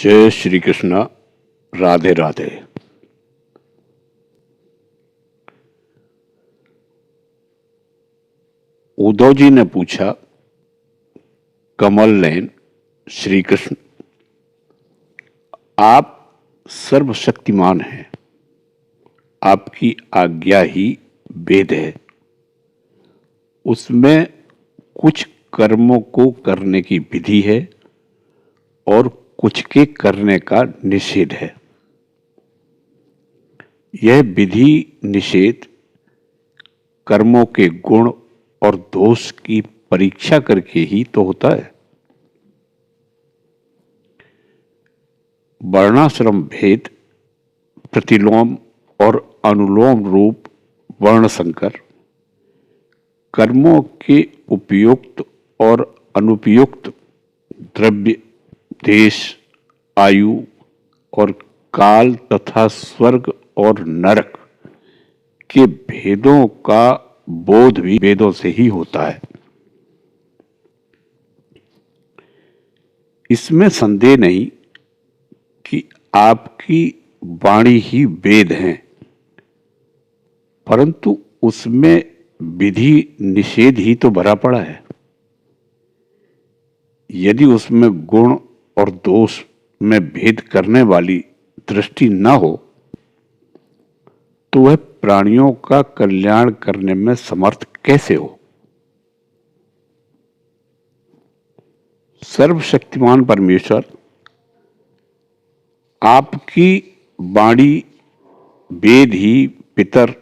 जय श्री कृष्ण। राधे राधे। उद्धव जी ने पूछा, कमल नयन श्री कृष्ण, आप सर्वशक्तिमान हैं, आपकी आज्ञा ही वेद है, उसमें कुछ कर्मों को करने की विधि है और कुछ के करने का निषेध है। यह विधि निषेध कर्मों के गुण और दोष की परीक्षा करके ही तो होता है। वर्णाश्रम भेद, प्रतिलोम और अनुलोम रूप वर्ण संकर, कर्मों के उपयुक्त और अनुपयुक्त द्रव्य, देश, आयु और काल तथा स्वर्ग और नरक के भेदों का बोध भी वेदों से ही होता है। इसमें संदेह नहीं कि आपकी वाणी ही वेद है, परंतु उसमें विधि निषेध ही तो भरा पड़ा है। यदि उसमें गुण और दोष में भेद करने वाली दृष्टि न हो तो वह प्राणियों का कल्याण करने में समर्थ कैसे हो। सर्वशक्तिमान परमेश्वर आपकी वाणी वेद ही पितर,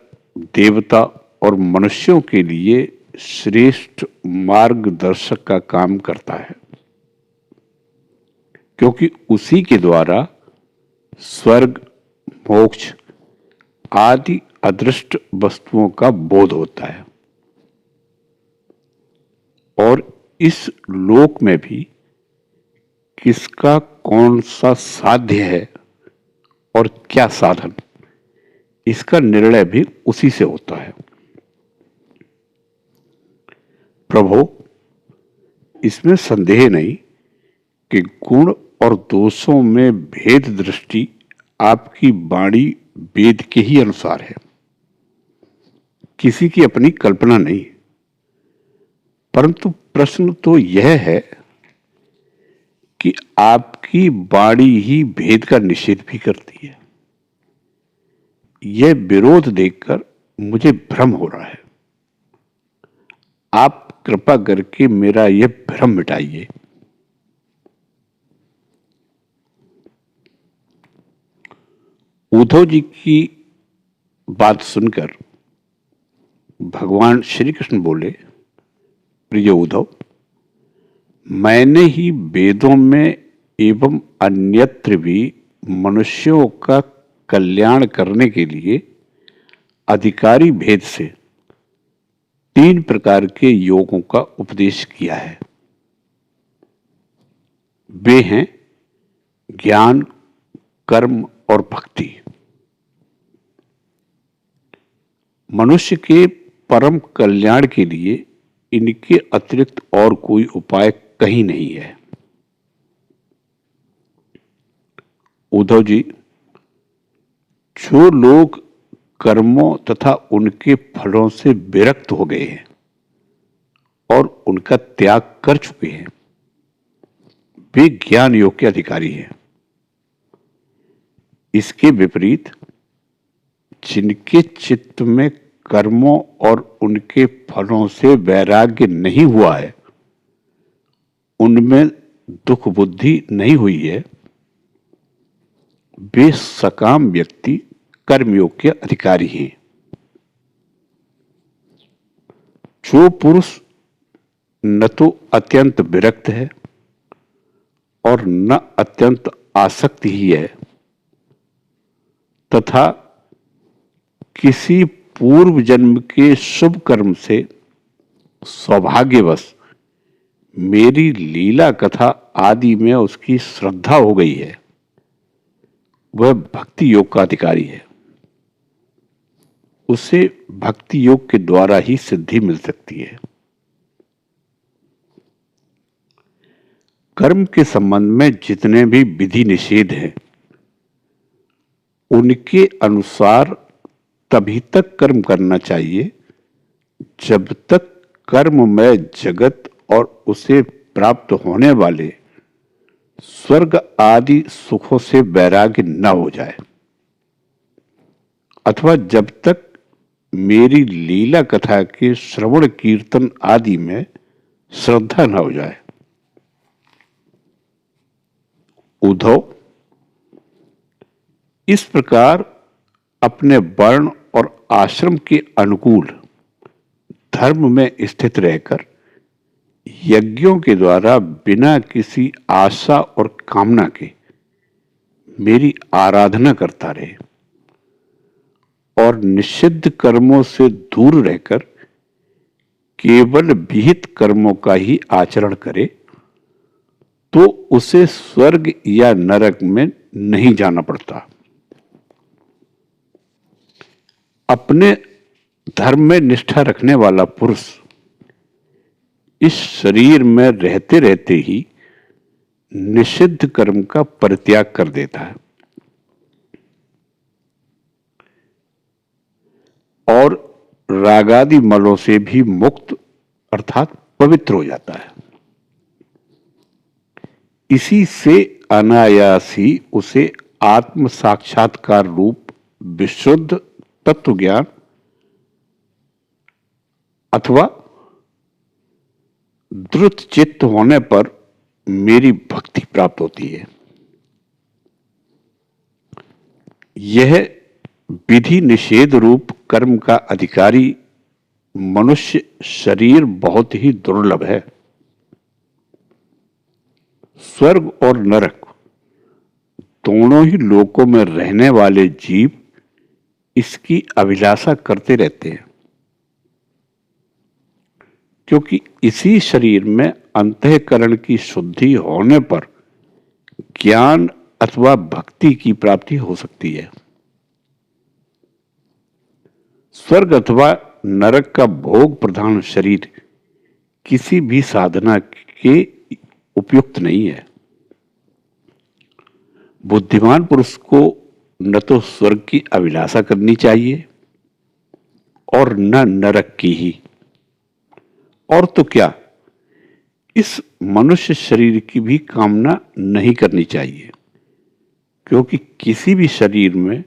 देवता और मनुष्यों के लिए श्रेष्ठ मार्गदर्शक का काम करता है, क्योंकि उसी के द्वारा स्वर्ग, मोक्ष आदि अदृष्ट वस्तुओं का बोध होता है और इस लोक में भी किसका कौन सा साध्य है और क्या साधन, इसका निर्णय भी उसी से होता है। प्रभु, इसमें संदेह नहीं कि गुण और दोषों में भेद दृष्टि आपकी वाणी वेद के ही अनुसार है, किसी की अपनी कल्पना नहीं। परंतु प्रश्न तो यह है कि आपकी वाणी ही भेद का निषेध भी करती है। यह विरोध देखकर मुझे भ्रम हो रहा है। आप कृपा करके मेरा यह भ्रम मिटाइए। उद्धव जी की बात सुनकर भगवान श्री कृष्ण बोले, प्रिय उद्धव, मैंने ही वेदों में एवं अन्यत्र भी मनुष्यों का कल्याण करने के लिए अधिकारी भेद से 3 प्रकार के योगों का उपदेश किया है। वे हैं ज्ञान, कर्म और भक्ति। मनुष्य के परम कल्याण के लिए इनके अतिरिक्त और कोई उपाय कहीं नहीं है। उद्धव जी, जो लोग कर्मों तथा उनके फलों से विरक्त हो गए हैं और उनका त्याग कर चुके हैं, वे ज्ञान योग के अधिकारी हैं। इसके विपरीत जिनके चित्त में कर्मों और उनके फलों से वैराग्य नहीं हुआ है, उनमें दुख बुद्धि नहीं हुई है, वे सकाम व्यक्ति कर्मयोग के अधिकारी हैं। जो पुरुष न तो अत्यंत विरक्त है और न अत्यंत आसक्त ही है तथा किसी पूर्व जन्म के शुभ कर्म से सौभाग्यवश मेरी लीला कथा आदि में उसकी श्रद्धा हो गई है, वह भक्ति योग का अधिकारी है। उसे भक्ति योग के द्वारा ही सिद्धि मिल सकती है। कर्म के संबंध में जितने भी विधि निषेध हैं, उनके अनुसार तभी तक कर्म करना चाहिए जब तक कर्ममय जगत और उसे प्राप्त होने वाले स्वर्ग आदि सुखों से वैराग्य न हो जाए, अथवा जब तक मेरी लीला कथा के श्रवण कीर्तन आदि में श्रद्धा न हो जाए। उद्धव, इस प्रकार अपने वर्ण और आश्रम के अनुकूल धर्म में स्थित रहकर यज्ञों के द्वारा बिना किसी आशा और कामना के मेरी आराधना करता रहे और निषिद्ध कर्मों से दूर रहकर केवल विहित कर्मों का ही आचरण करे, तो उसे स्वर्ग या नरक में नहीं जाना पड़ता। अपने धर्म में निष्ठा रखने वाला पुरुष इस शरीर में रहते रहते ही निषिद्ध कर्म का परित्याग कर देता है और रागादि मलों से भी मुक्त अर्थात पवित्र हो जाता है। इसी से अनायास ही उसे आत्म साक्षात्कार रूप विशुद्ध तत्व ज्ञान अथवा द्रुत चित्त होने पर मेरी भक्ति प्राप्त होती है। यह विधि निषेध रूप कर्म का अधिकारी मनुष्य शरीर बहुत ही दुर्लभ है। स्वर्ग और नरक दोनों ही लोकों में रहने वाले जीव इसकी अभिलाषा करते रहते हैं, क्योंकि इसी शरीर में अंतःकरण की शुद्धि होने पर ज्ञान अथवा भक्ति की प्राप्ति हो सकती है। स्वर्ग अथवा नरक का भोग प्रधान शरीर किसी भी साधना के उपयुक्त नहीं है। बुद्धिमान पुरुष को न तो स्वर्ग की अभिलाषा करनी चाहिए और न नरक की ही, और तो क्या, इस मनुष्य शरीर की भी कामना नहीं करनी चाहिए, क्योंकि किसी भी शरीर में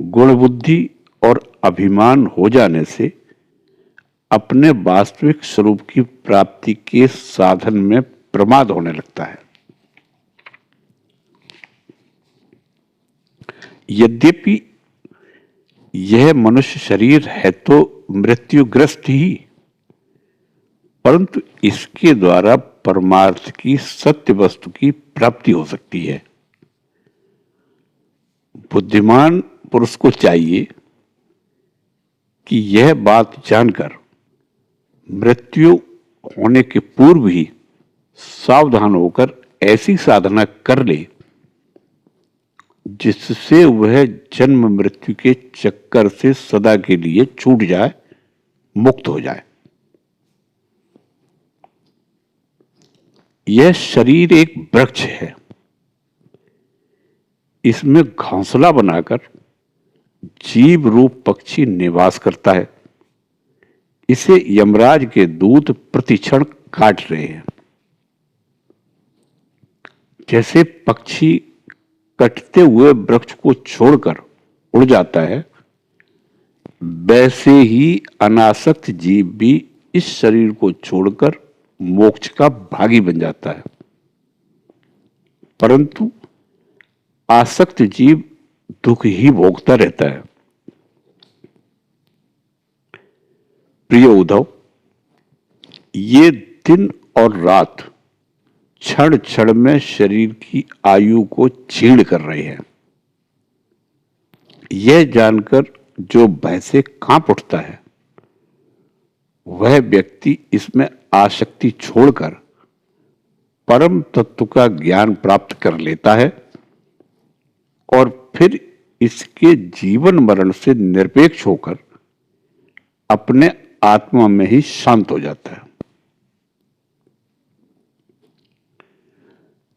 गुण बुद्धि और अभिमान हो जाने से अपने वास्तविक स्वरूप की प्राप्ति के साधन में प्रमाद होने लगता है। यद्यपि यह मनुष्य शरीर है तो मृत्युग्रस्त ही, परंतु इसके द्वारा परमार्थ की सत्य वस्तु की प्राप्ति हो सकती है। बुद्धिमान पुरुष को चाहिए कि यह बात जानकर मृत्यु होने के पूर्व ही सावधान होकर ऐसी साधना कर ले जिससे वह जन्म मृत्यु के चक्कर से सदा के लिए छूट जाए, मुक्त हो जाए। यह शरीर एक वृक्ष है, इसमें घोंसला बनाकर जीव रूप पक्षी निवास करता है। इसे यमराज के दूत प्रतिक्षण काट रहे हैं। जैसे पक्षी कटते हुए वृक्ष को छोड़कर उड़ जाता है, वैसे ही अनासक्त जीव भी इस शरीर को छोड़कर मोक्ष का भागी बन जाता है। परंतु आसक्त जीव दुख ही भोगता रहता है। प्रिय उद्धव, ये दिन और रात क्षण क्षण में शरीर की आयु को छीण कर रहे हैं। यह जानकर जो भय से कांप उठता है, वह व्यक्ति इसमें आसक्ति छोड़कर परम तत्व का ज्ञान प्राप्त कर लेता है और फिर इसके जीवन मरण से निरपेक्ष होकर अपने आत्मा में ही शांत हो जाता है।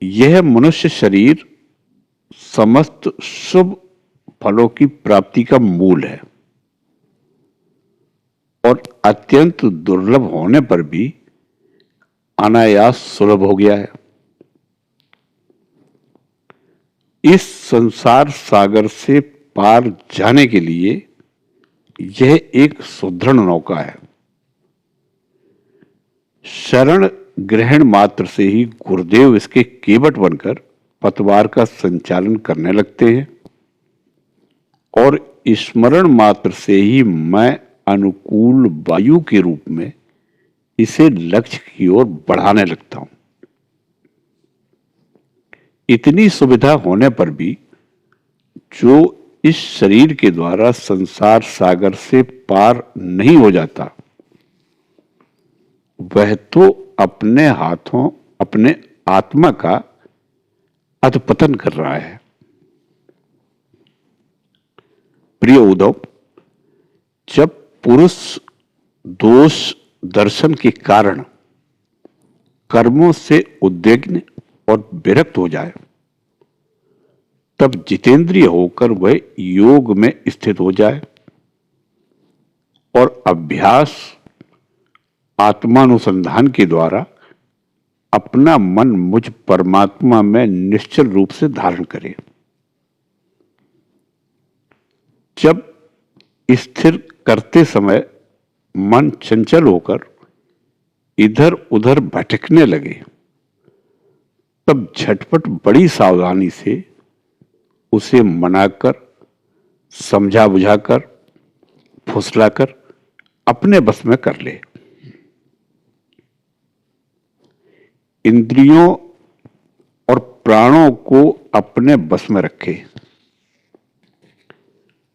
यह मनुष्य शरीर समस्त शुभ फलों की प्राप्ति का मूल है और अत्यंत दुर्लभ होने पर भी अनायास सुलभ हो गया है। इस संसार सागर से पार जाने के लिए यह एक सुदृढ़ नौका है। शरण ग्रहण मात्र से ही गुरुदेव इसके केवट बनकर पतवार का संचालन करने लगते हैं और स्मरण मात्र से ही मैं अनुकूल वायु के रूप में इसे लक्ष्य की ओर बढ़ाने लगता हूं। इतनी सुविधा होने पर भी जो इस शरीर के द्वारा संसार सागर से पार नहीं हो जाता, वह तो अपने हाथों अपने आत्मा का अधपतन कर रहा है। प्रिय उद्धव, जब पुरुष दोष दर्शन के कारण कर्मों से उद्विग्न और विरक्त हो जाए, तब जितेंद्रिय होकर वह योग में स्थित हो जाए और अभ्यास आत्मानुसंधान के द्वारा अपना मन मुझ परमात्मा में निश्चल रूप से धारण करे। जब स्थिर करते समय मन चंचल होकर इधर उधर भटकने लगे, तब झटपट बड़ी सावधानी से उसे मनाकर, समझा बुझाकर, फुसलाकर अपने बस में कर ले। इंद्रियों और प्राणों को अपने बस में रखे।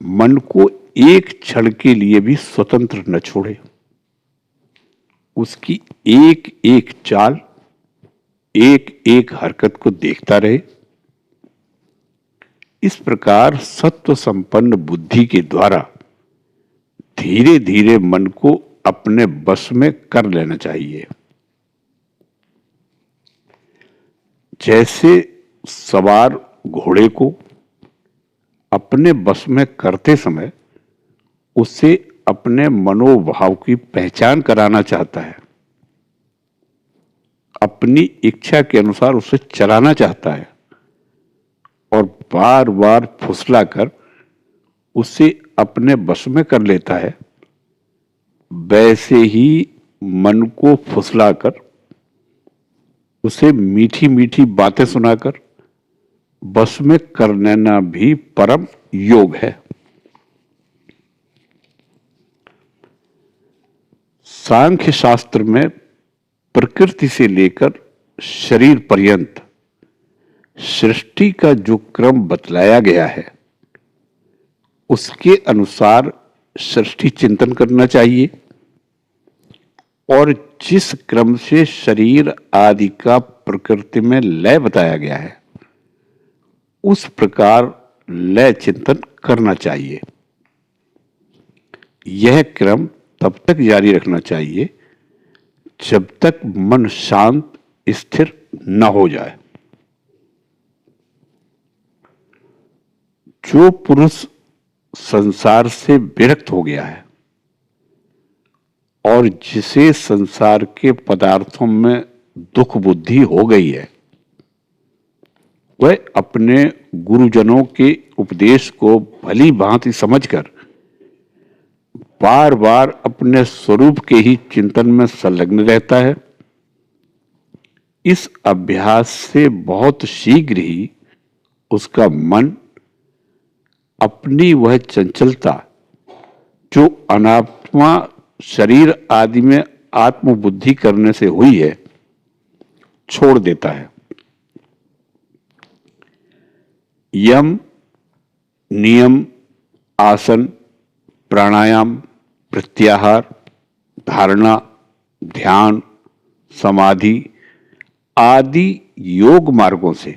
मन को एक क्षण के लिए भी स्वतंत्र न छोड़े। उसकी एक एक चाल, एक एक हरकत को देखता रहे। इस प्रकार सत्व संपन्न बुद्धि के द्वारा धीरे धीरे मन को अपने बस में कर लेना चाहिए। जैसे सवार घोड़े को अपने बस में करते समय उसे अपने मनोभाव की पहचान कराना चाहता है, अपनी इच्छा के अनुसार उसे चलाना चाहता है और बार बार फुसलाकर उसे अपने बस में कर लेता है, वैसे ही मन को फुसलाकर उसे मीठी मीठी बातें सुनाकर बस में कर लेना भी परम योग है। सांख्य शास्त्र में प्रकृति से लेकर शरीर पर्यंत सृष्टि का जो क्रम बतलाया गया है, उसके अनुसार सृष्टि चिंतन करना चाहिए और जिस क्रम से शरीर आदि का प्रकृति में लय बताया गया है, उस प्रकार लय चिंतन करना चाहिए। यह क्रम तब तक जारी रखना चाहिए जब तक मन शांत स्थिर न हो जाए। जो पुरुष संसार से विरक्त हो गया है और जिसे संसार के पदार्थों में दुख बुद्धि हो गई है, वह अपने गुरुजनों के उपदेश को भली भांति समझकर बार बार अपने स्वरूप के ही चिंतन में संलग्न रहता है। इस अभ्यास से बहुत शीघ्र ही उसका मन अपनी वह चंचलता जो अनात्मा शरीर आदि में आत्मबुद्धि करने से हुई है, छोड़ देता है। यम, नियम, आसन, प्राणायाम, प्रत्याहार, धारणा, ध्यान, समाधि आदि योग मार्गों से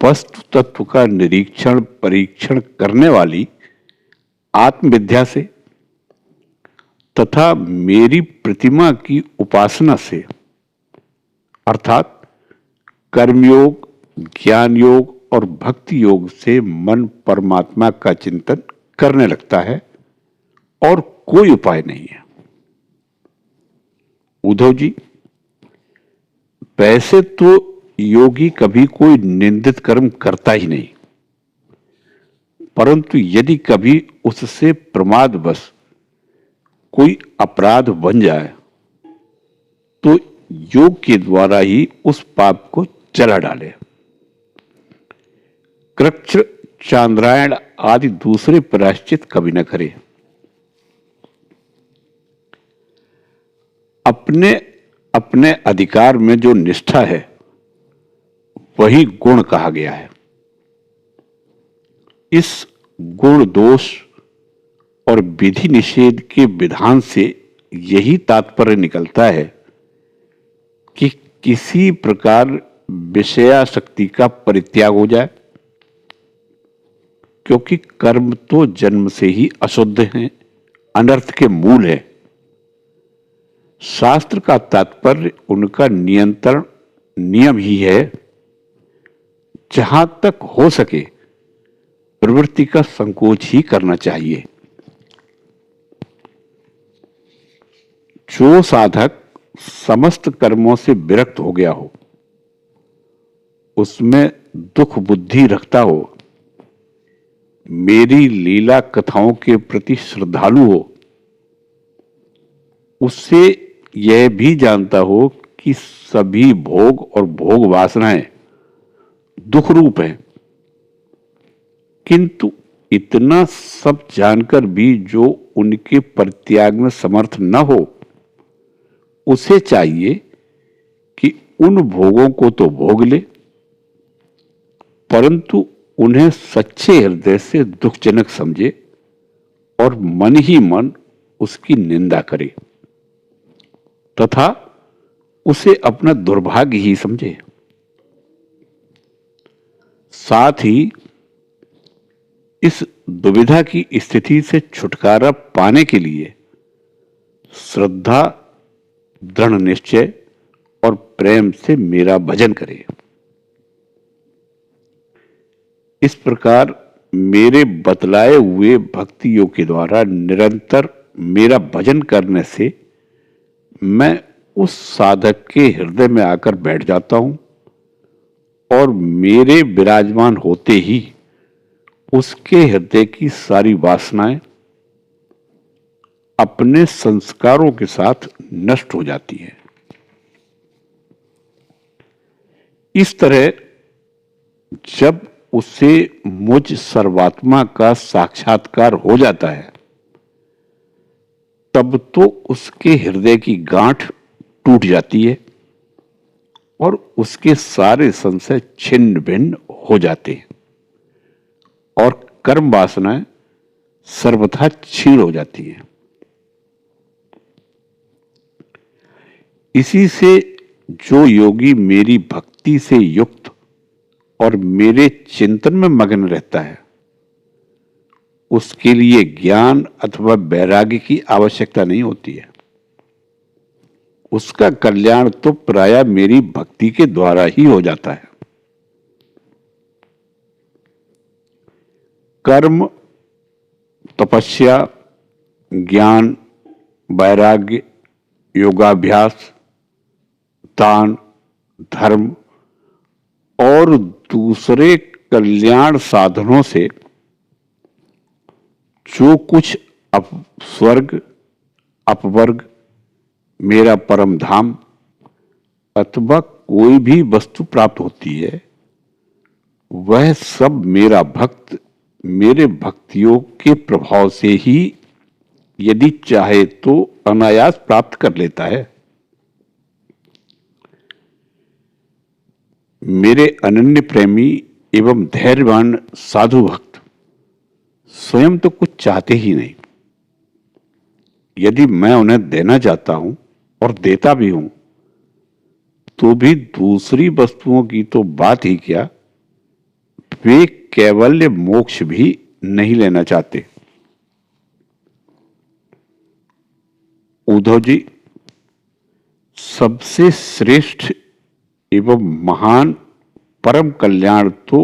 वस्तु तत्व का निरीक्षण परीक्षण करने वाली आत्मविद्या से तथा मेरी प्रतिमा की उपासना से, अर्थात कर्मयोग, ज्ञान योग और भक्ति योग से मन परमात्मा का चिंतन करने लगता है और कोई उपाय नहीं है। उद्धव जी, वैसे तो योगी कभी कोई निंदित कर्म करता ही नहीं, परंतु यदि कभी उससे प्रमादवश कोई अपराध बन जाए तो योग के द्वारा ही उस पाप को जला डाले। कृच्छ, चांद्रायण आदि दूसरे प्रायश्चित कभी न करे। अपने अपने अधिकार में जो निष्ठा है वही गुण कहा गया है। इस गुण दोष और विधि निषेध के विधान से यही तात्पर्य निकलता है कि किसी प्रकार विषयासक्ति का परित्याग हो जाए, क्योंकि कर्म तो जन्म से ही अशुद्ध हैं, अनर्थ के मूल है। शास्त्र का तात्पर्य उनका नियंत्रण नियम ही है। जहां तक हो सके प्रवृत्ति का संकोच ही करना चाहिए। जो साधक समस्त कर्मों से विरक्त हो गया हो, उसमें दुख बुद्धि रखता हो, मेरी लीला कथाओं के प्रति श्रद्धालु हो, उससे यह भी जानता हो कि सभी भोग और भोग वासनाएं दुख रूप हैं, किंतु इतना सब जानकर भी जो उनके परित्याग में समर्थ न हो, उसे चाहिए कि उन भोगों को तो भोग ले, परंतु उन्हें सच्चे हृदय से दुखजनक समझे और मन ही मन उसकी निंदा करे तथा उसे अपना दुर्भाग्य ही समझे। साथ ही इस दुविधा की स्थिति से छुटकारा पाने के लिए श्रद्धा, दृढ़ निश्चय और प्रेम से मेरा भजन करे। इस प्रकार मेरे बतलाए हुए भक्ति योग के द्वारा निरंतर मेरा भजन करने से मैं उस साधक के हृदय में आकर बैठ जाता हूं और मेरे विराजमान होते ही उसके हृदय की सारी वासनाएं अपने संस्कारों के साथ नष्ट हो जाती है। इस तरह जब उसे मुझ सर्वात्मा का साक्षात्कार हो जाता है, तब तो उसके हृदय की गांठ टूट जाती है और उसके सारे संशय छिन्न भिन्न हो जाते हैं और कर्म वासनाएं सर्वथा क्षीण हो जाती है। इसी से जो योगी मेरी भक्ति से युक्त और मेरे चिंतन में मग्न रहता है, उसके लिए ज्ञान अथवा वैराग्य की आवश्यकता नहीं होती है। उसका कल्याण तो प्रायः मेरी भक्ति के द्वारा ही हो जाता है। कर्म, तपस्या, ज्ञान, वैराग्य, योगाभ्यास, दान, धर्म और दूसरे कल्याण साधनों से जो कुछ स्वर्ग, अपवर्ग, मेरा परम धाम अथवा कोई भी वस्तु प्राप्त होती है, वह सब मेरा भक्त मेरे भक्ति योग के प्रभाव से ही यदि चाहे तो अनायास प्राप्त कर लेता है। मेरे अनन्य प्रेमी एवं धैर्यवान साधु भक्त स्वयं तो कुछ चाहते ही नहीं। यदि मैं उन्हें देना चाहता हूं और देता भी हूं, तो भी दूसरी वस्तुओं की तो बात ही क्या, वे कैवल्य मोक्ष भी नहीं लेना चाहते। उद्धव जी, सबसे श्रेष्ठ एवं महान परम कल्याण तो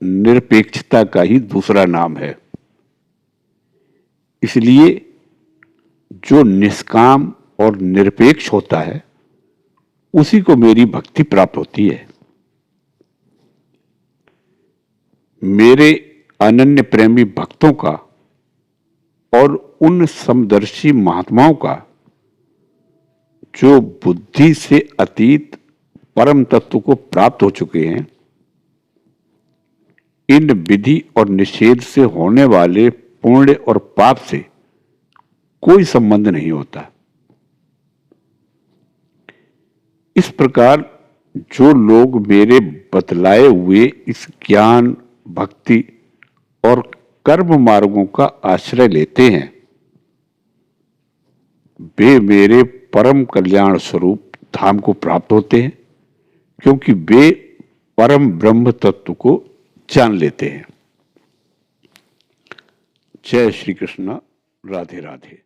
निरपेक्षता का ही दूसरा नाम है। इसलिए जो निष्काम और निरपेक्ष होता है उसी को मेरी भक्ति प्राप्त होती है। मेरे अनन्य प्रेमी भक्तों का और उन समदर्शी महात्माओं का जो बुद्धि से अतीत परम तत्व को प्राप्त हो चुके हैं, इन विधि और निषेध से होने वाले पुण्य और पाप से कोई संबंध नहीं होता। इस प्रकार जो लोग मेरे बतलाए हुए इस ज्ञान, भक्ति और कर्म मार्गों का आश्रय लेते हैं, वे मेरे परम कल्याण स्वरूप धाम को प्राप्त होते हैं, क्योंकि वे परम ब्रह्म तत्व को जान लेते हैं। जय श्री कृष्ण। राधे राधे।